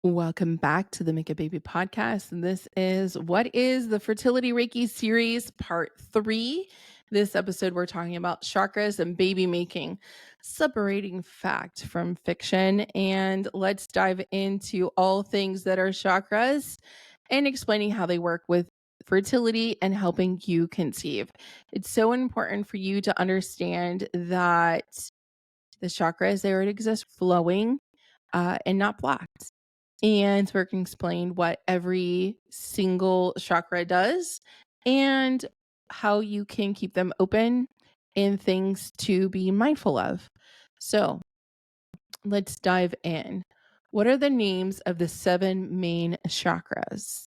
Welcome back to the Make a Baby podcast. And this is What is the Fertility Reiki series, part 3. This episode, we're talking about chakras and baby making, separating fact from fiction. And let's dive into all things that are chakras and explaining how they work with fertility and helping you conceive. It's so important for you to understand that the chakras, they already exist flowing and not blocked. And we're going to explain what every single chakra does and how you can keep them open and things to be mindful of. So let's dive in. What are the names of the 7 main chakras?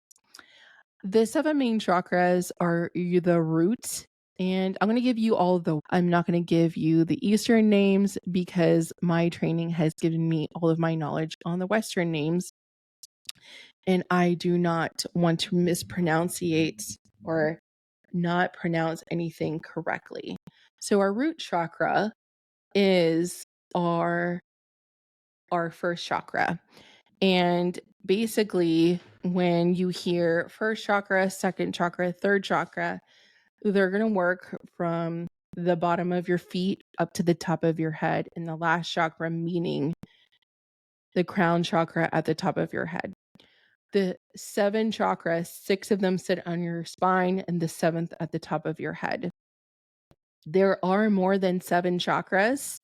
The 7 main chakras are the root, and I'm going to give you I'm not going to give you the Eastern names because my training has given me all of my knowledge on the Western names. And I do not want to mispronunciate or not pronounce anything correctly. So our root chakra is our first chakra. And basically, when you hear first chakra, second chakra, third chakra, they're going to work from the bottom of your feet up to the top of your head, and the last chakra meaning the crown chakra at the top of your head. The 7 chakras, 6 of them sit on your spine and the 7th at the top of your head. There are more than 7 chakras,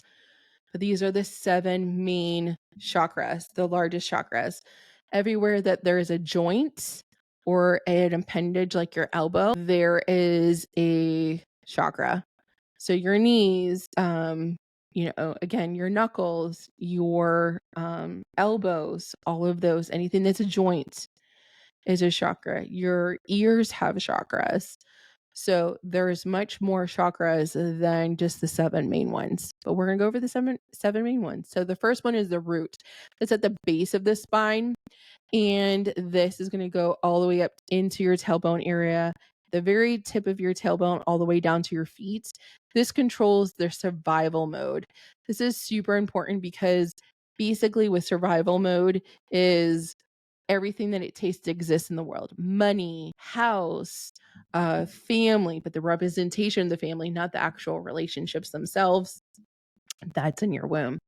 but these are the 7 main chakras, the largest chakras. Everywhere that there is a joint or an appendage like your elbow, there is a chakra. So your knees, again, your knuckles, your elbows, all of those, anything that's a joint is a chakra. Your ears have chakras. So there's much more chakras than just the 7 main ones. But we're going to go over the seven main ones. So the first one is the root. It's at the base of the spine. And this is going to go all the way up into your tailbone area, the very tip of your tailbone, all the way down to your feet. This controls their survival mode. This is super important because basically with survival mode is everything that it takes to exist in the world: money, house, family, but the representation of the family, not the actual relationships themselves. That's in your womb.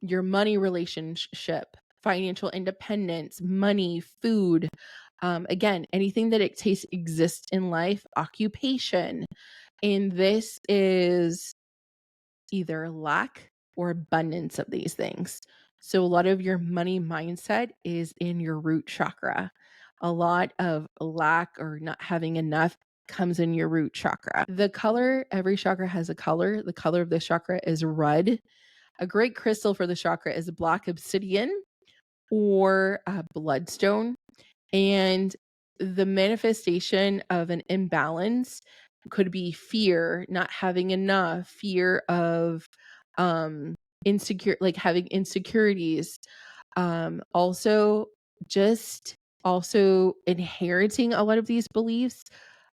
Your money relationship, financial independence, money, food. Again, anything that it takes to exist in life, occupation. And this is either lack or abundance of these things. So a lot of your money mindset is in your root chakra. A lot of lack or not having enough comes in your root chakra. The color, every chakra has a color. The color of this chakra is red. A great crystal for the chakra is a black obsidian or a bloodstone. And the manifestation of an imbalance could be fear, not having enough, fear of insecure, like having insecurities. Also inheriting a lot of these beliefs.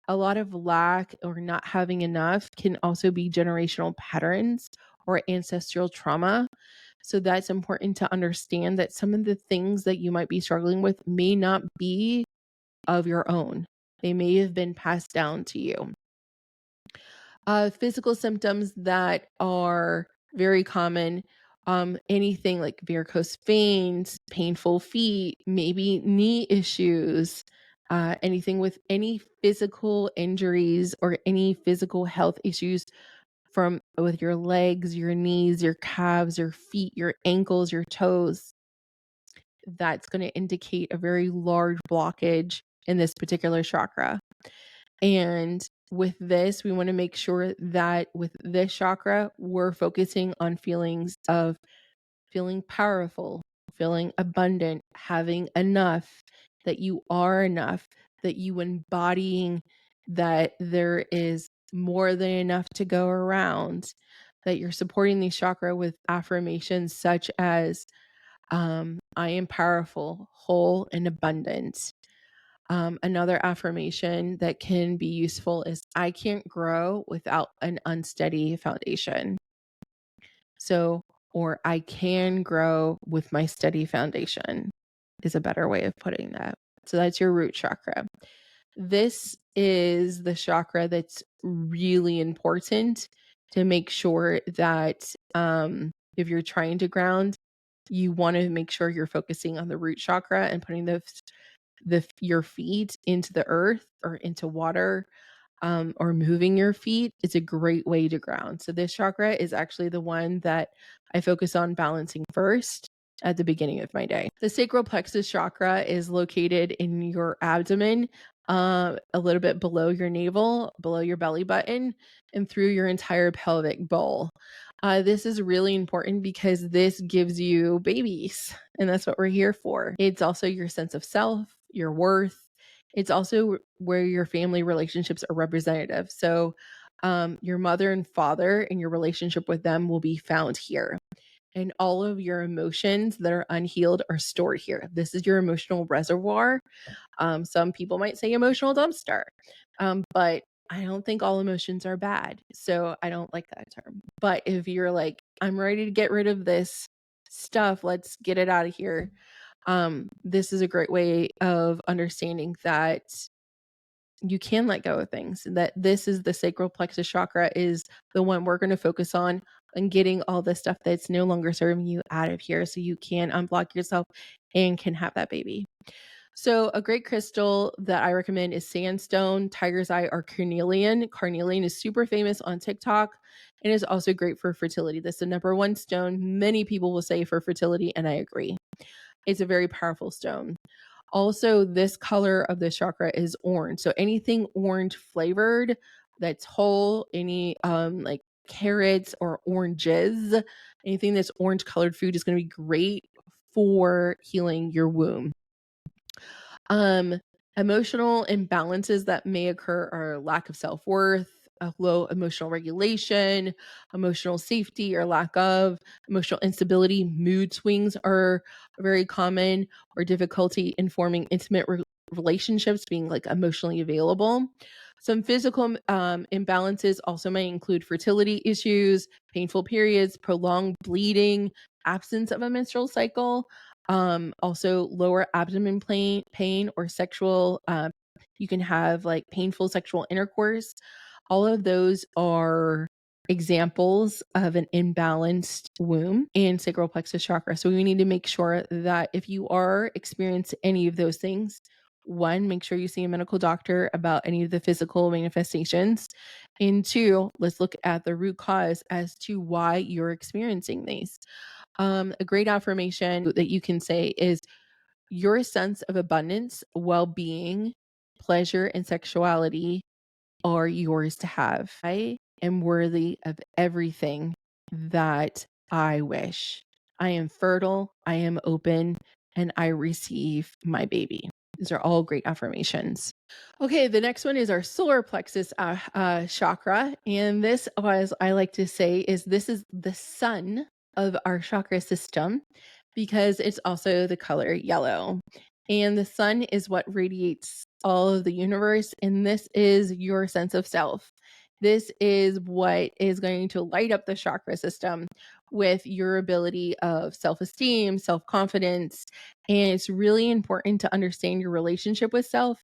A lot of lack or not having enough can also be generational patterns or ancestral trauma. So that's important to understand that some of the things that you might be struggling with may not be of your own. They may have been passed down to you. Physical symptoms that are very common, anything like varicose veins, painful feet, maybe knee issues, anything with any physical injuries or any physical health issues from with your legs, your knees, your calves, your feet, your ankles, your toes. That's going to indicate a very large blockage in this particular chakra. And with this, we want to make sure that with this chakra, we're focusing on feelings of feeling powerful, feeling abundant, having enough, that you are enough, that you embodying that there is more than enough to go around, that you're supporting the chakra with affirmations such as, I am powerful, whole, and abundant. Another affirmation that can be useful is, I can't grow without an unsteady foundation. So, or I can grow with my steady foundation. is a better way of putting that. So that's your root chakra. This is the chakra that's really important to make sure that if you're trying to ground, you want to make sure you're focusing on the root chakra and putting your feet into the earth or into water, or moving your feet is a great way to ground. So this chakra is actually the one that I focus on balancing first at the beginning of my day. The sacral plexus chakra is located in your abdomen, a little bit below your navel, below your belly button, and through your entire pelvic bowl. This is really important because this gives you babies, and that's what we're here for. It's also your sense of self, your worth. It's also where your family relationships are representative. So, your mother and father and your relationship with them will be found here. And all of your emotions that are unhealed are stored here. This is your emotional reservoir. Some people might say emotional dumpster, but I don't think all emotions are bad. So I don't like that term. But if you're like, I'm ready to get rid of this stuff, let's get it out of here. This is a great way of understanding that you can let go of things, and that this is the sacral plexus chakra is the one we're going to focus on and getting all the stuff that's no longer serving you out of here so you can unblock yourself and can have that baby. So a great crystal that I recommend is sandstone, tiger's eye, or carnelian. Carnelian is super famous on TikTok and is also great for fertility. That's the number one stone many people will say for fertility, and I agree. It's a very powerful stone. Also, this color of the chakra is orange. So anything orange flavored that's whole, any like carrots or oranges, anything that's orange colored food is going to be great for healing your womb. Emotional imbalances that may occur are lack of self-worth, a low emotional regulation, emotional safety or lack of, emotional instability, mood swings are very common, or difficulty in forming intimate relationships, being like emotionally available. Some physical imbalances also may include fertility issues, painful periods, prolonged bleeding, absence of a menstrual cycle, also lower abdomen pain or sexual, you can have like painful sexual intercourse. All of those are examples of an imbalanced womb and sacral plexus chakra. So we need to make sure that if you are experiencing any of those things, one, make sure you see a medical doctor about any of the physical manifestations. And two, let's look at the root cause as to why you're experiencing these. A great affirmation that you can say is your sense of abundance, well being, pleasure, and sexuality are yours to have. I am worthy of everything that I wish. I am fertile, I am open, and I receive my baby. These are all great affirmations. Okay, the next one is our solar plexus chakra. And this, as I like to say, this is the sun of our chakra system because it's also the color yellow. And the sun is what radiates all of the universe. And this is your sense of self. This is what is going to light up the chakra system with your ability of self esteem, self confidence. And it's really important to understand your relationship with self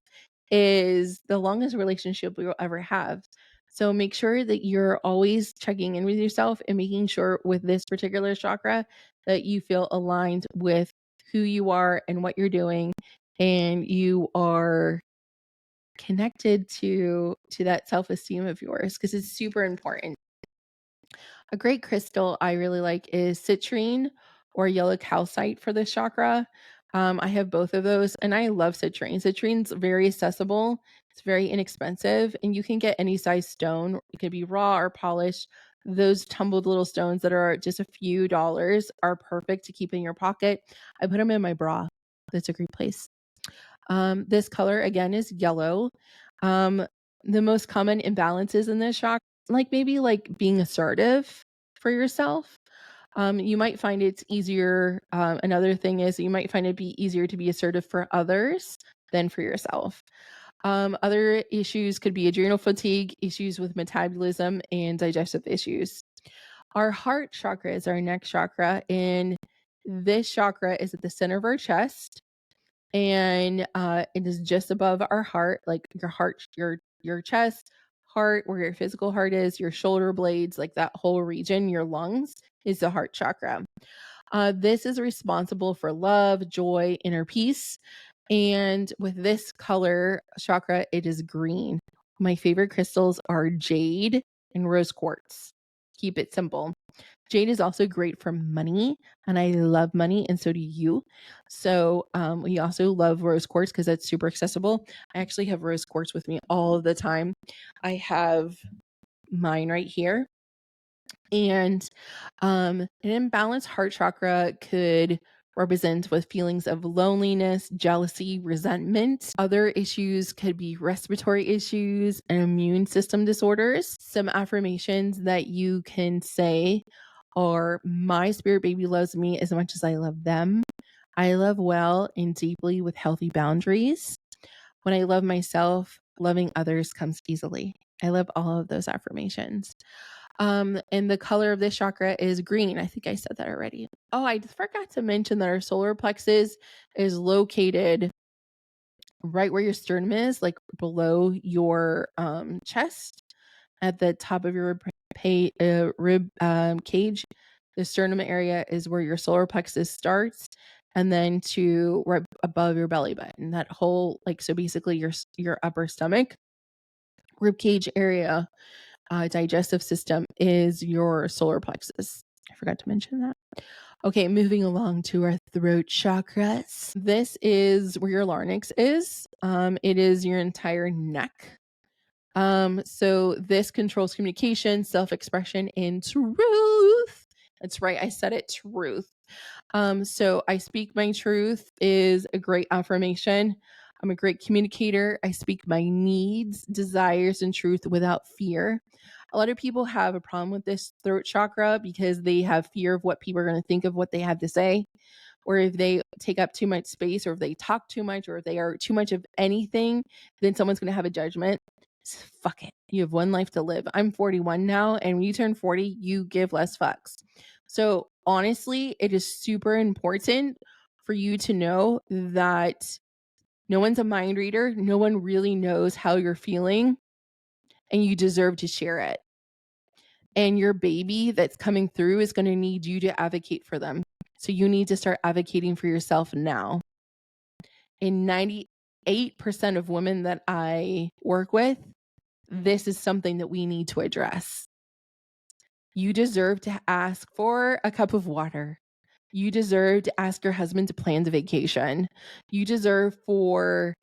is the longest relationship we will ever have. So make sure that you're always checking in with yourself and making sure with this particular chakra that you feel aligned with who you are and what you're doing, and you are connected to that self-esteem of yours, because it's super important. A great crystal I really like is citrine or yellow calcite for this chakra. I have both of those and I love citrine. Citrine's very accessible, it's very inexpensive, and you can get any size stone. It could be raw or polished. Those tumbled little stones that are just a few dollars are perfect to keep in your pocket. I put them in my bra. That's a great place. This color again is yellow. The most common imbalances in this chakra, like maybe like being assertive for yourself. You might find it's easier. Another thing is you might find it be easier to be assertive for others than for yourself. Other issues could be adrenal fatigue, issues with metabolism, and digestive issues. Our heart chakra is our next chakra, and this chakra is at the center of our chest. and it is just above our heart, like your heart, your chest, heart, where your physical heart is, your shoulder blades, like that whole region, your lungs is the heart chakra. This is responsible for love, joy, inner peace. And with this color chakra, it is green. My favorite crystals are jade and rose quartz. Keep it simple. Jade is also great for money, and I love money, and so do you. So we also love rose quartz because that's super accessible. I actually have rose quartz with me all the time. I have mine right here. And an imbalanced heart chakra could represent with feelings of loneliness, jealousy, resentment. Other issues could be respiratory issues and immune system disorders. Some affirmations that you can say are, my spirit baby loves me as much as I love them. I love well and deeply with healthy boundaries. When I love myself, loving others comes easily. I love all of those affirmations. And the color of this chakra is green. I think I said that already. Oh, I forgot to mention that our solar plexus is located right where your sternum is, like below your chest, at the top of your rib cage. The sternum area is where your solar plexus starts, and then to right above your belly button. That whole, like, so basically your upper stomach, rib cage area, digestive system is your solar plexus. I forgot to mention that. Okay, moving along to our throat chakras. This is where your larynx is. It is your entire neck. So this controls communication, self-expression, and truth. That's right, I said it, truth. So I speak my truth is a great affirmation. I'm a great communicator. I speak my needs, desires, and truth without fear. A lot of people have a problem with this throat chakra because they have fear of what people are going to think of what they have to say, or if they take up too much space, or if they talk too much, or if they are too much of anything, then someone's going to have a judgment. Fuck it. You have one life to live. I'm 41 now, and when you turn 40, you give less fucks. So honestly, it is super important for you to know that no one's a mind reader. No one really knows how you're feeling, and you deserve to share it. And your baby that's coming through is going to need you to advocate for them. So you need to start advocating for yourself now. In 98% of women that I work with, this is something that we need to address. You deserve to ask for a cup of water. You deserve to ask your husband to plan the vacation. You deserve for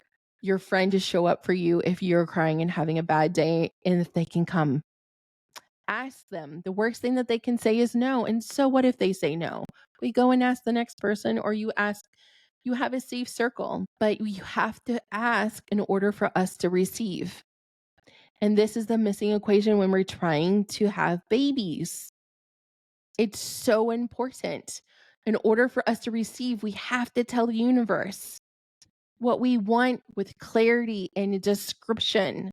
your friend to show up for you if you're crying and having a bad day, and if they can come. Ask them. The worst thing that they can say is no. And so what if they say no? We go and ask the next person, or you ask, you have a safe circle, but you have to ask in order for us to receive. And this is the missing equation when we're trying to have babies. It's so important. In order for us to receive, we have to tell the universe what we want with clarity and description.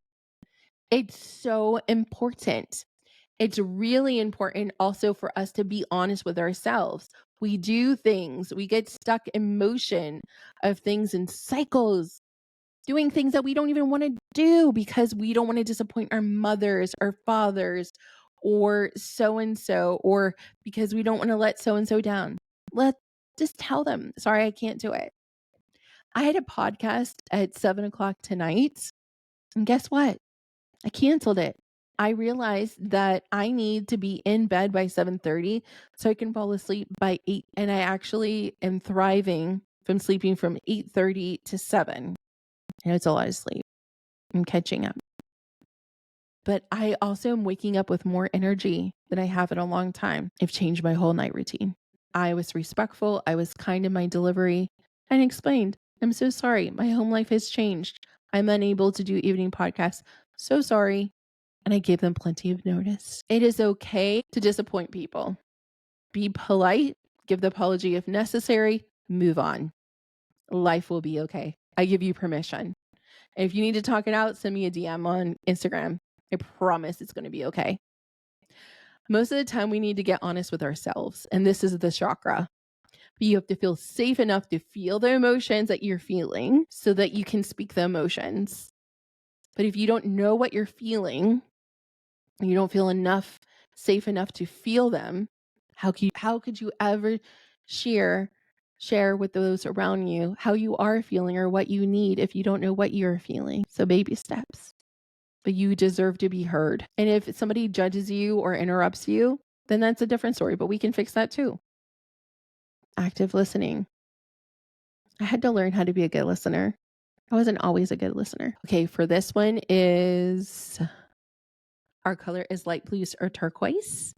It's so important. It's really important also for us to be honest with ourselves. We do things, we get stuck in motion of things in cycles, doing things that we don't even want to do because we don't want to disappoint our mothers or fathers or so and so, or because we don't want to let so and so down. Just tell them, sorry, I can't do it. I had a podcast at 7:00 tonight, and guess what? I canceled it. I realized that I need to be in bed by 7:30 so I can fall asleep by 8. And I actually am thriving from sleeping from 8:30 to 7. And it's a lot of sleep. I'm catching up. But I also am waking up with more energy than I have in a long time. I've changed my whole night routine. I was respectful. I was kind in my delivery and explained, I'm so sorry. My home life has changed. I'm unable to do evening podcasts. So sorry. And I gave them plenty of notice. It is okay to disappoint people. Be polite, give the apology if necessary, move on. Life will be okay. I give you permission. And if you need to talk it out, send me a DM on Instagram. I promise it's going to be okay. Most of the time, we need to get honest with ourselves. And this is the chakra. You have to feel safe enough to feel the emotions that you're feeling so that you can speak the emotions. But if you don't know what you're feeling, and you don't feel safe enough to feel them, how could you ever share with those around you how you are feeling or what you need if you don't know what you're feeling? So baby steps. But you deserve to be heard. And if somebody judges you or interrupts you, then that's a different story, but we can fix that too. Active listening. I had to learn how to be a good listener. I wasn't always a good listener. Okay, for this one our color is light blue or turquoise,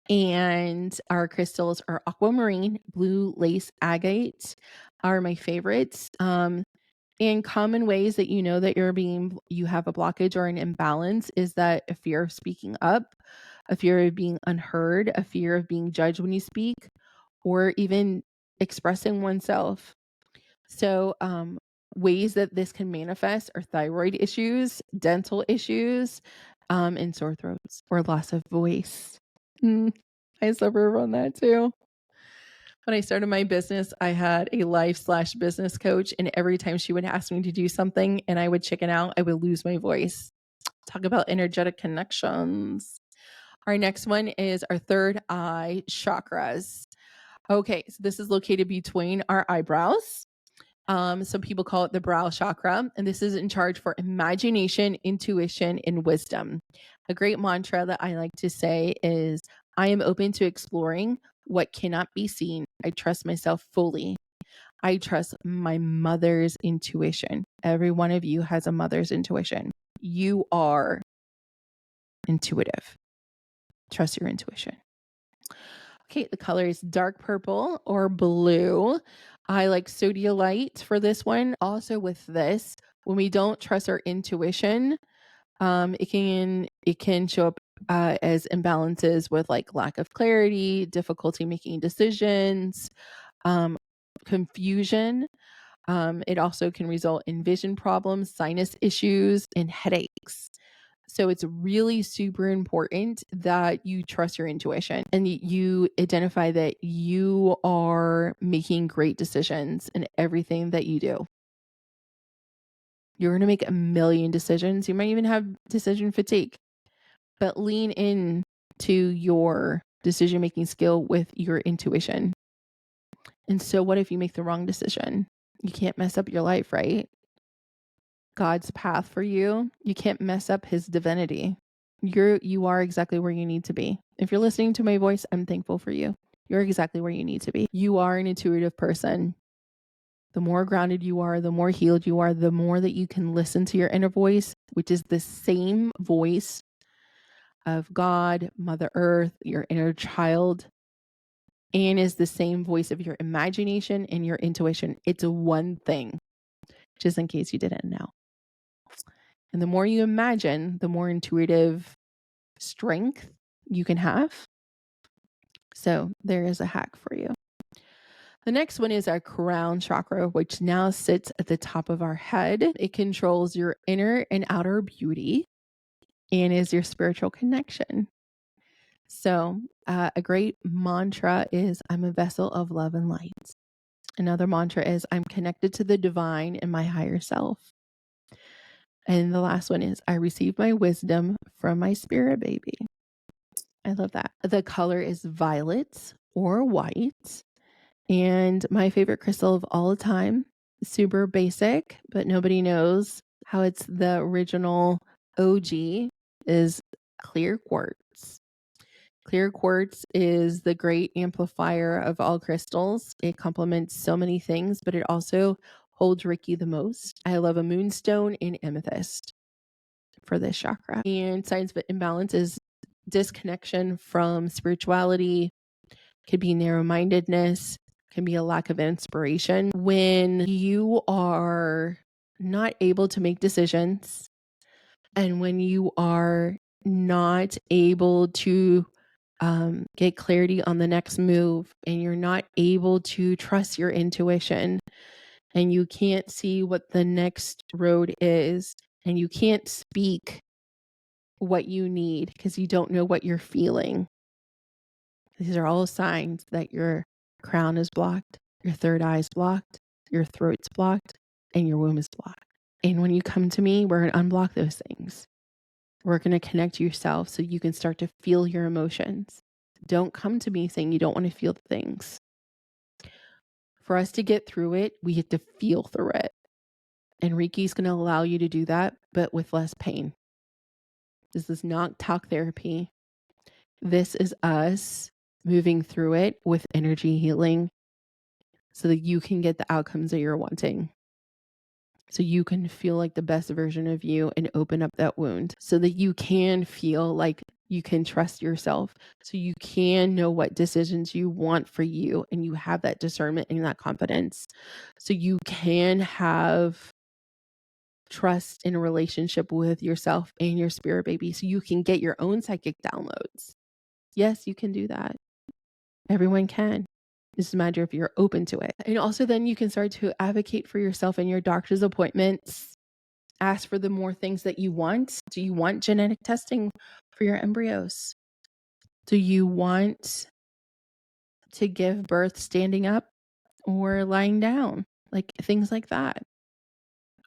and our crystals are aquamarine, blue lace agate are my favorites. And common ways that you know that you have a blockage or an imbalance is that a fear of speaking up, a fear of being unheard, a fear of being judged when you speak, or even expressing oneself. So, ways that this can manifest are thyroid issues, dental issues, and sore throats or loss of voice. I suffer from that too. When I started my business, I had a life/business coach, and every time she would ask me to do something and I would chicken out, I would lose my voice. Talk about energetic connections. Our next one is our third eye chakras. Okay, so this is located between our eyebrows. Some people call it the brow chakra, and this is in charge for imagination, intuition, and wisdom. A great mantra that I like to say is, I am open to exploring what cannot be seen. I trust myself fully. I trust my mother's intuition. Every one of you has a mother's intuition. You are intuitive. Trust your intuition. Okay, the color is dark purple or blue. I like sodalite for this one. Also with this, when we don't trust our intuition, it can show up as imbalances with like lack of clarity, difficulty making decisions, confusion. It also can result in vision problems, sinus issues, and headaches. So it's really super important that you trust your intuition and you identify that you are making great decisions in everything that you do. You're going to make a million decisions. You might even have decision fatigue, but lean in to your decision-making skill with your intuition. And so what if you make the wrong decision? You can't mess up your life, right? God's path for you, you can't mess up his divinity. You are exactly where you need to be. If you're listening to my voice, I'm thankful for you. You're exactly where you need to be. You are an intuitive person. The more grounded you are, the more healed you are, the more that you can listen to your inner voice, which is the same voice of God, Mother Earth, your inner child, and is the same voice of your imagination and your intuition. It's one thing, just in case you didn't know. And the more you imagine, the more intuitive strength you can have. So there is a hack for you. The next one is our crown chakra, which now sits at the top of our head. It controls your inner and outer beauty and is your spiritual connection. So a great mantra is, I'm a vessel of love and light. Another mantra is, I'm connected to the divine and my higher self. And the last one is, I receive my wisdom from my spirit baby. I love that. The color is violet or white. And my favorite crystal of all time, super basic, but nobody knows how it's the original OG, is clear quartz. Clear quartz is the great amplifier of all crystals. It complements so many things, but it also holds Reiki the most. I love a moonstone and amethyst for this chakra. And signs of imbalance is disconnection from spirituality, could be narrow-mindedness, can be a lack of inspiration. When you are not able to make decisions and when you are not able to get clarity on the next move and you're not able to trust your intuition and you can't see what the next road is and you can't speak what you need because you don't know what you're feeling. These are all signs that your crown is blocked. your third eye is blocked, your throat's blocked, and your womb is blocked. And when you come to me, we're going to unblock those things. We're going to connect to yourself so you can start to feel your emotions. Don't come to me saying you don't want to feel things. For us to get through it, we have to feel through it. And Reiki is going to allow you to do that, but with less pain. This is not talk therapy. This is us moving through it with energy healing so that you can get the outcomes that you're wanting. So you can feel like the best version of you and open up that wound so that you can feel like you can trust yourself, so you can know what decisions you want for you and you have that discernment and that confidence. So you can have trust in a relationship with yourself and your spirit baby so you can get your own psychic downloads. Yes, you can do that. Everyone can. It's just a matter if you're open to it. And also then you can start to advocate for yourself in your doctor's appointments. Ask for the more things that you want. Do you want genetic testing for your embryos? Do you want to give birth standing up or lying down? Like things like that.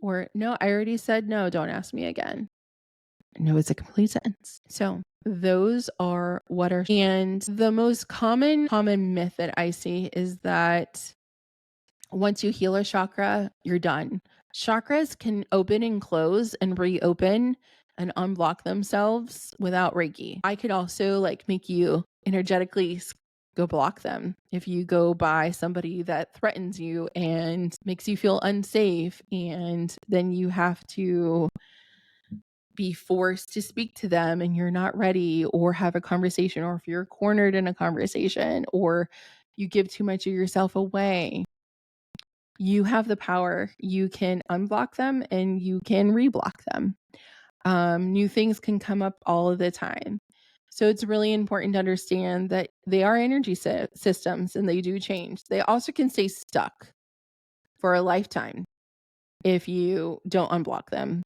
Or no, I already said no, don't ask me again. No, it's a complete sentence. So those are what are, and the most common myth that I see is that once you heal a chakra, you're done. Chakras can open and close and reopen and unblock themselves without Reiki. I could also like make you energetically go block them. If you go by somebody that threatens you and makes you feel unsafe, and then you have to be forced to speak to them and you're not ready or have a conversation, or if you're cornered in a conversation or you give too much of yourself away, you have the power. You can unblock them and you can reblock them. New things can come up all of the time. So it's really important to understand that they are energy systems and they do change. They also can stay stuck for a lifetime if you don't unblock them,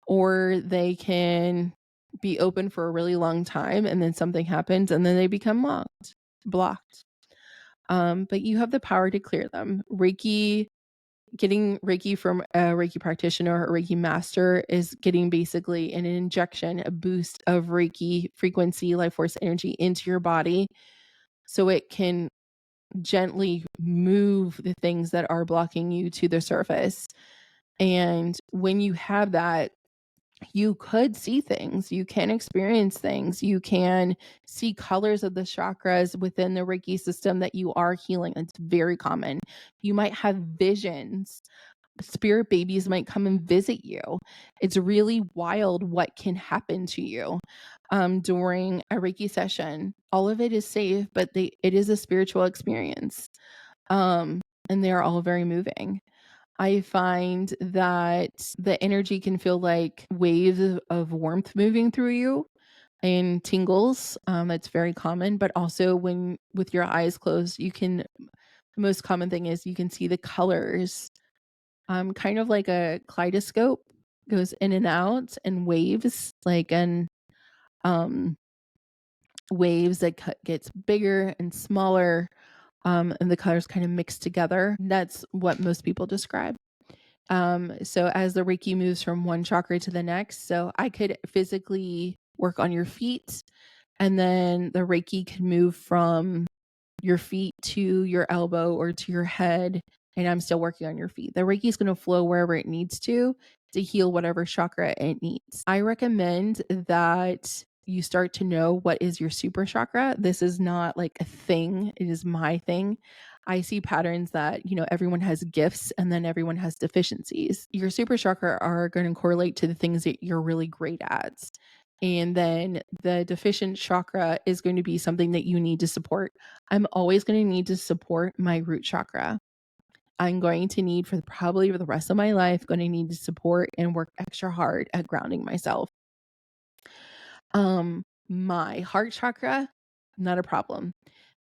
or they can be open for a really long time and then something happens and then they become blocked. But you have the power to clear them. Getting Reiki from a Reiki practitioner or Reiki master is getting basically an injection, a boost of Reiki frequency, life force energy into your body so it can gently move the things that are blocking you to the surface. And when you have that, you could see things, you can experience things, you can see colors of the chakras within the Reiki system that you are healing. It's very common. You might have visions. Spirit babies might come and visit you. It's really wild what can happen to you during a Reiki session. All of it is safe, but it is a spiritual experience. And they're all very moving. I find that the energy can feel like waves of warmth moving through you and tingles. That's very common, but also when with your eyes closed, the most common thing is you can see the colors, kind of like a kaleidoscope goes in and out and waves, like um, waves that gets bigger and smaller, and the colors kind of mix together. That's what most people describe. So as the Reiki moves from one chakra to the next, so I could physically work on your feet, and then the Reiki can move from your feet to your elbow or to your head, and I'm still working on your feet. The Reiki is going to flow wherever it needs to heal whatever chakra it needs. I recommend that you start to know what is your super chakra. This is not like a thing. It is my thing. I see patterns that, everyone has gifts and then everyone has deficiencies. Your super chakra are going to correlate to the things that you're really great at. And then the deficient chakra is going to be something that you need to support. I'm always going to need to support my root chakra. I'm going to need for the rest of my life, going to need to support and work extra hard at grounding myself. My heart chakra, not a problem.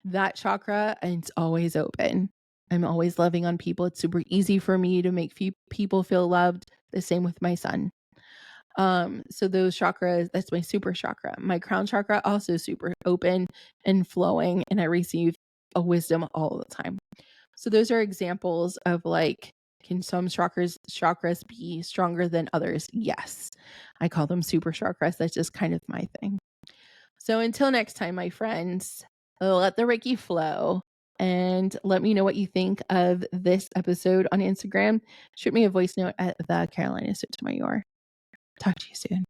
That chakra, it's always open. I'm always loving on people. It's super easy for me to make people feel loved. The same with my son. So those chakras, that's my super chakra. My crown chakra, also super open and flowing, and I receive a wisdom all the time. So those are examples of like, can some chakras be stronger than others? Yes. I call them super chakras. That's just kind of my thing. So until next time, my friends, let the Reiki flow and let me know what you think of this episode on Instagram. Shoot me a voice note at the Carolina Sotomayor. Talk to you soon.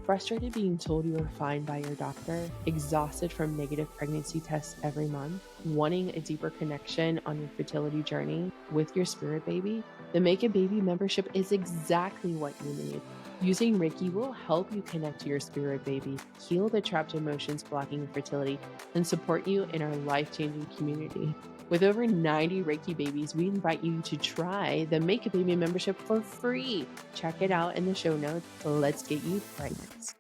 Frustrated being told you are fine by your doctor, exhausted from negative pregnancy tests every month, wanting a deeper connection on your fertility journey with your spirit baby? The Make a Baby membership is exactly what you need. Using Reiki will help you connect to your spirit baby, heal the trapped emotions blocking fertility, and support you in our life-changing community. With over 90 Reiki babies, we invite you to try the Make a Baby membership for free. Check it out in the show notes. Let's get you pregnant.